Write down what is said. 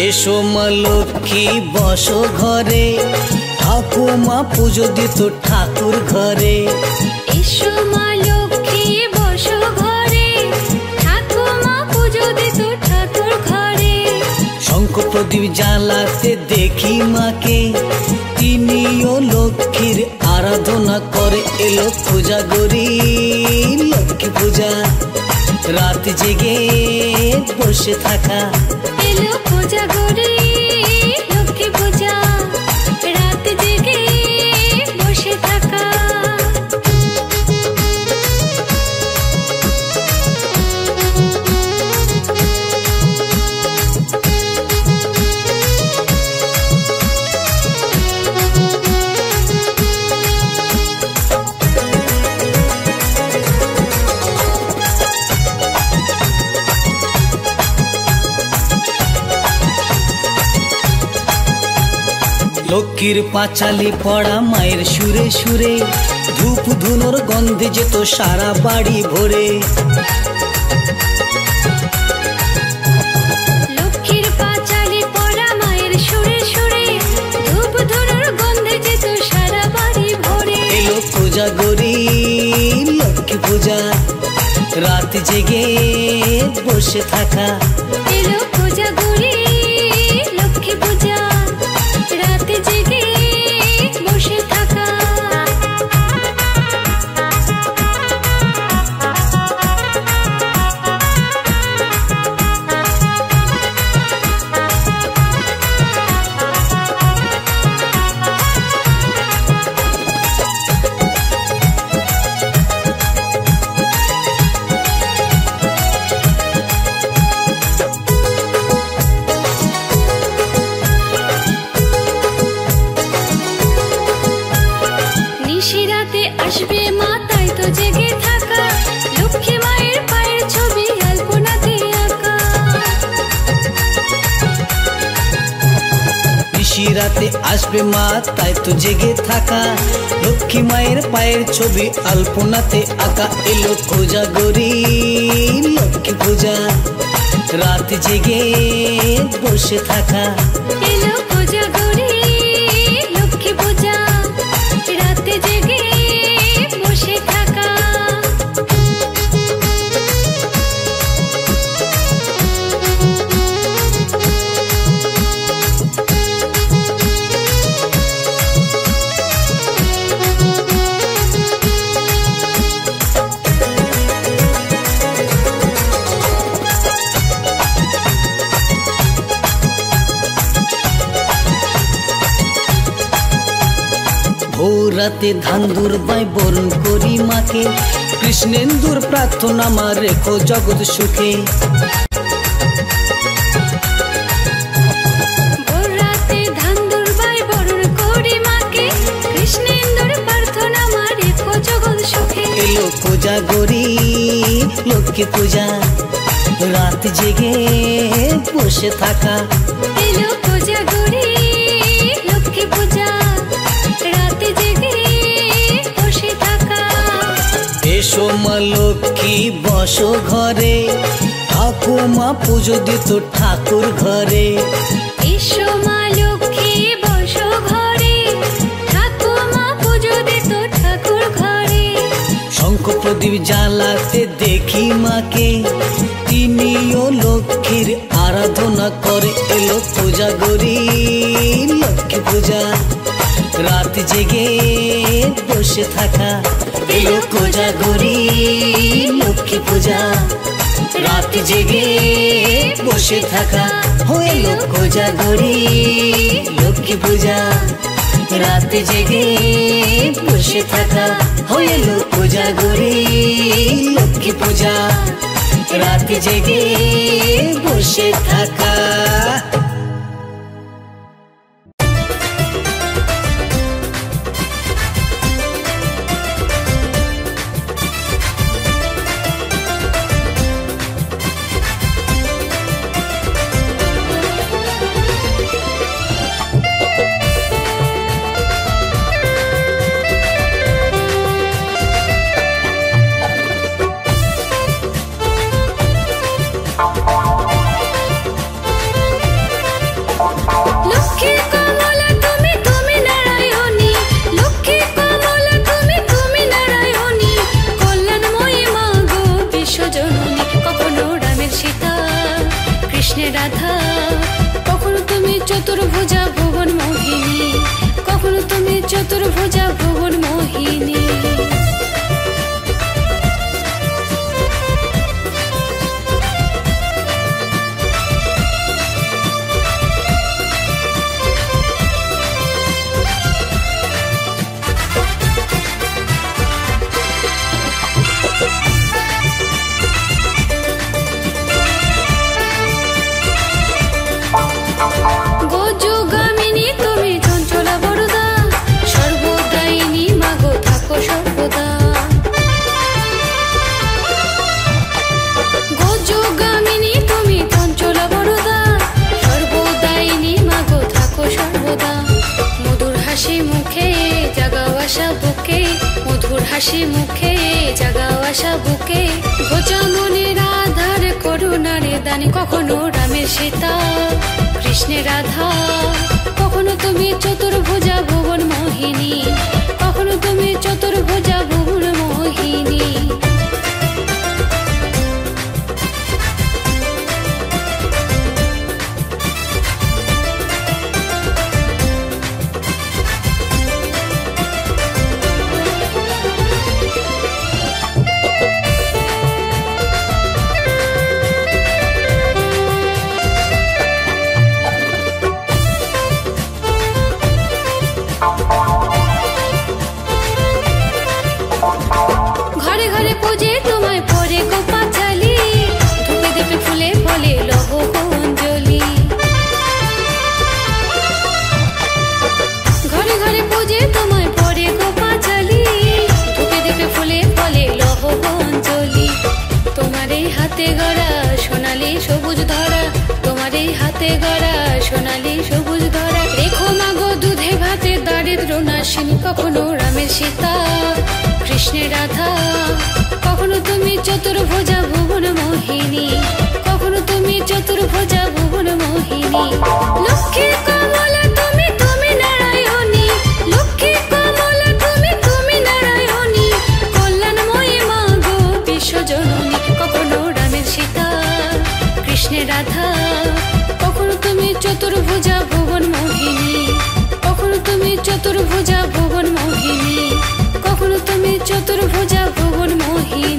এসো মা লক্ষ্মী বসো ঘরে, ঠাকুমা পুজো দিত ঠাকুর ঘরে। এসো মা লক্ষ্মী বসো ঘরে, ঠাকুমা পুজো দিত ঠাকুর ঘরে। শঙ্খ প্রদীপ জ্বালাতে দেখি মাকে, তিনিও লক্ষ্মীর আরাধনা করে। এলো পূজা গরি লক্ষ্মী পূজা, রাত জেগে বসে থাকা। এলো পূজা গরি লক্ষ্মী পূজা, রাত জেগে বসে থাকা। লক্ষ্মীর পাঁচালি পড়া মায়ের সুরে সুরে, ধূপ ধুনোর গন্ধে যেত সারা বাড়ি ভরে। লক্ষ্মীর পাঁচালি পড়া মায়ের সুরে সুরে, ধূপ ধুনোর গন্ধে যেত সারা বাড়ি ভরে। এলো পূজা গরি লক্ষ্মী পূজা, রাত জেগে বসে থাকা। এলো পূজা গরি লক্ষ্মী পূজা, রাত জেগে বসে থাকা। নিশিরাতে আসবে মা তাই তো জেগে থাকা, লক্ষ্মী মায়ের পায়ের ছবি আলপনাতে আঁকা। নিশিরাতে আসবে মা তাই তো জেগে থাকা, লক্ষ্মী মায়ের পায়ের ছবি আলপনাতে আঁকা। এলো পূজা গরি লক্ষ্মী পূজা, রাত জেগে বসে থাকা। এলো পূজা গরি লক্ষ্মী পূজা, রাতে জেগে বসে থাকা। ভোর রাতে ধান দুর্বাই বরণ করি মাকে, কৃষ্ণেন্দুর প্রার্থনা মা রেখো জগৎ সুখে। ভোর রাতে ধান দুর্বাই বরণ করি মাকে, কৃষ্ণেন্দুর প্রার্থনা মা রেখো জগৎ সুখে। এলো পূজা গরি লক্ষ্মী পূজা, রাত জেগে বসে থাকা। এলো পূজা গরি লক্ষ্মী পূজা, রাতে জেগে বসে থাকা। এসো মা লক্ষ্মী বসো ঘরে, ঠাকুমা পুজো দিত ঠাকুর ঘরে। এসো মা লক্ষ্মী বসো ঘরে, ঠাকুমা পুজো দিত ঠাকুর ঘরে। শঙ্খ প্রদীপ জ্বালাতে দেখি মাকে, তিনিও লক্ষ্মীর আরাধনা করে। এলো পূজা গরি লক্ষ্মী পূজা, রাত জেগে বসে থাকা। এলো পূজা গরি লক্ষ্মী পূজা, রাত জেগে বসে থাকা। হলো পূজা গরি লক্ষ্মী পূজা, রাত জেগে বসে থাকা। হলো পূজা গরি লক্ষ্মী পূজা, রাত জেগে বসে থাকা। রাধা, কখনো তুমি চতুর্ভুজা ভুবন মোহিনী, কখনো তুমি চতুর্ভুজা ভুবন মোহিনী। গোযোগামিনী তুমি চঞ্চলা বরদা, সর্বদায়িনী মাগো থাকো সর্বদা। গোযোগামিনী তুমি চঞ্চলা বরদা, সর্বদায়িনী মাগো থাকো সর্বদা। মধুর হাসি মুখে জাগাও আশা বুকে, মধুর হাসি মুখে জাগাও আশা বুকে। ঘোচা মনের আধার করুণার দানি, কখনো রামের সীতা কৃষ্ণের রাধা, কখনো তুমি চতুর্ভুজা ভুবন মোহিনী, কখনো তুমি চতুর্ভুজা ভুবন মোহিনী। ঘরে ঘরে পূজে তোমায় পরে গো পাঁচালি, ধূপে ধূপে ফুলে ফলে লহ অঞ্জলি। ঘরে ঘরে পূজে তোমায় পরে গো পাঁচালি, ধূপে ধূপে ফুলে ফলে লহ অঞ্জলি। তোমার এই হাতে গড়া সোনালি সবুজ ধরা, তোমার এই হাতে গড়া সোনালি সবুজ ধরা। রেখো মাগো দুধে ভাতে দারিদ্র নাশিনী, কখনো রামের সীতা কৃষ্ণের রাধা, কখনো তুমি চতুর্ভুজা ভুবন মোহিনী, কখনো তুমি চতুর্ভুজা ভুবন মোহিনী। লক্ষ্মী কমলা তুমি তুমি নারায়ণী, লক্ষ্মী কমলা তুমি তুমি নারায়ণী। কল্যাণময়ী মাগো বিশ্বজননী, কখনো রামের সীতা কৃষ্ণের রাধা, কখনো তুমি চতুর্ভুজা ভুবন মোহিনী, কখনো তুমি চতুর্ভুজা ভুবন মোহিনী, কখনো তুমি চতুর্ভুজা ভুবন মোহিনী।